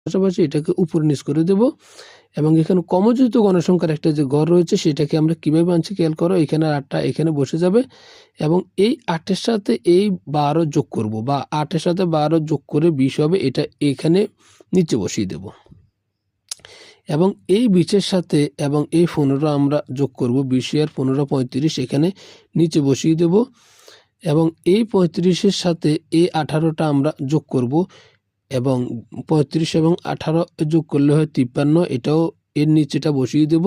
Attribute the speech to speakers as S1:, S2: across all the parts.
S1: পাশাপাশি এটাকে উপর নিচ করে দেব এবং এখানে কমযোজিত গণসংখ্যার একটা যে ঘর রয়েছে সেটাকে আমরা কীভাবে আনছি খেয়াল করো। এখানে 8টা এখানে বসে যাবে এবং এই 8-এর সাথে এই 12 যোগ করব বা 8-এর সাথে 12 যোগ করে 20 হবে, এটা এখানে নিচে বসিয়ে দেব এবং এই 20-এর সাথে এবং এই 15 আমরা যোগ করব। 20 আর 15 35 এখানে নিচে বসিয়ে দেব এবং এই 35-এর সাথে এই 18টা আমরা যোগ করব এবং 35 এবং 18 যোগ করলে হয় 53, এটাও এর নিচেটা বসিয়ে দেব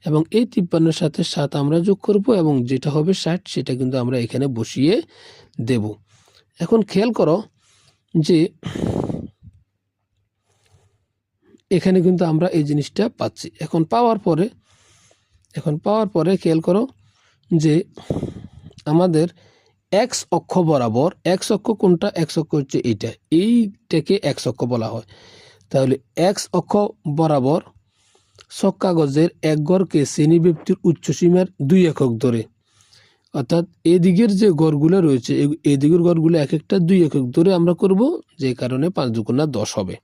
S1: এবং এই 53-এর সাথে 7 আমরা যোগ করব এবং যেটা হবে 60 সেটা কিন্তু আমরা এখানে বসিয়ে দেব। এখন খেয়াল করো যে এখানে কিন্তু আমরা এই জিনিসটা পাচ্ছি। এখন পাওয়ার পরে খেয়াল করো যে আমাদের এক্স অক্ষ বরাবর, এক্স অক্ষ কোনটা, এক্স অক্ষ হচ্ছে এইটা, এইটাকে এক্স অক্ষ বলা হয়। তাহলে এক্স অক্ষ বরাবর ছক কাগজের এক গড়কে শ্রেণীব্যাপ্তির উচ্চসীমার 2 একক ধরে, অর্থাৎ এদিকের যে গড়গুলো রয়েছে এদিকের গড়গুলো এক একটা 2 একক ধরে আমরা করব, যে কারণে 5 × 10 হবে,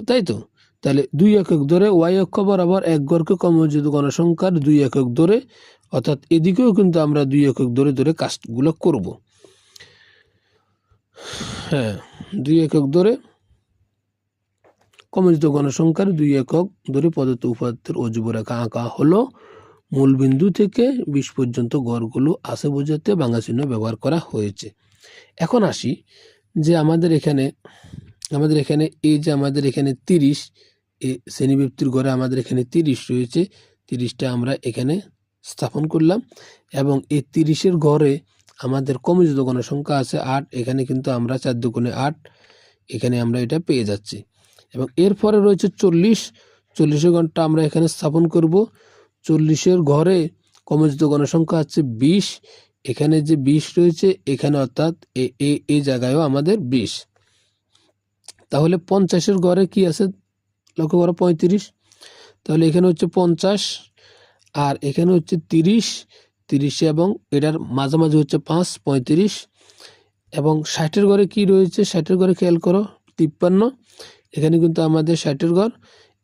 S1: তাই তো। তাহলে 2 একক ধরে ওয়াই অক্ষ বরাবর এক গড়কে কমযোজিত গণসংখ্যার 2 একক ধরে, অর্থাৎ এদিকেও কিন্তু আমরা 2 একক ধরে ধরে কাজগুলো করব। হ্যাঁ, 2 একক ধরে কমযোজিত গণসংখ্যার 2 একক ধরে প্রদত্ত উপপাদ্যের অজীব রেখা আঁকা হলো। মূল বিন্দু থেকে 20 পর্যন্ত গড়গুলো আছে বোঝাতে ভাঙা চিহ্ন ব্যবহার করা হয়েছে। এখন আসি যে আমাদের এখানে এই যে আমাদের এখানে 30, এই শ্রেণীব্যাপ্তির ঘরে আমাদের এখানে 30 রয়েছে, 30টা আমরা এখানে স্থাপন করলাম এবং এই 30-এর ঘরে আমাদের কমযোজিত গণসংখ্যা আছে 8, এখানে কিন্তু আমরা 4 × 2 = 8, এখানে আমরা এটা পেয়ে যাচ্ছি এবং এরপরে রয়েছে 40-এর ঘরটা আমরা এখানে স্থাপন করব। 40-এর ঘরে কমযোজিত গণসংখ্যা আছে 20, এখানে যে 20 রয়েছে এখানে, অর্থাৎ এই জায়গায়ও আমাদের 20। তাহলে 50-এর ঘরে কি আছে লক্ষ্য করো, 35, তাহলে এখানে হচ্ছে 50 আর এখানে হচ্ছে 30 এবং এটার মাঝামাঝি হচ্ছে 5, 35 এবং 60-এর ঘরে কি রয়েছে, 60-এর ঘরে খেয়াল করো 53, এখানে কিন্তু আমাদের 60-এর ঘর,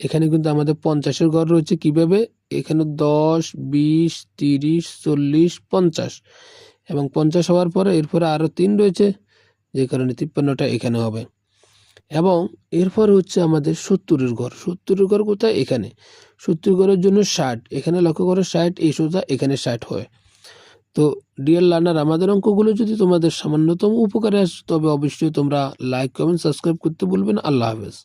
S1: এখানে কিন্তু আমাদের 50-এর ঘর রয়েছে। কিভাবে, এখানে 10, 20, 30, 40, 50 এবং 50 হওয়ার পরে এরপরে আরও 3 রয়েছে, যে কারণে 53টা এখানে হবে এবং এরপর হচ্ছে আমাদের 70-এর ঘর। 70-এর ঘর কোথায়, এখানে। 70 ঘরের জন্য 60, এখানে লক্ষ্য করো 60 এই সোজা এখানে 60 হয়। তো ডিয়ার লার্নার, আমাদের অঙ্কগুলো যদি তোমাদের সামান্যতম উপকারে আসে তবে অবশ্যই তোমরা লাইক, কমেন্ট, সাবস্ক্রাইব করতে ভুলবে না। আল্লাহ হাফেজ।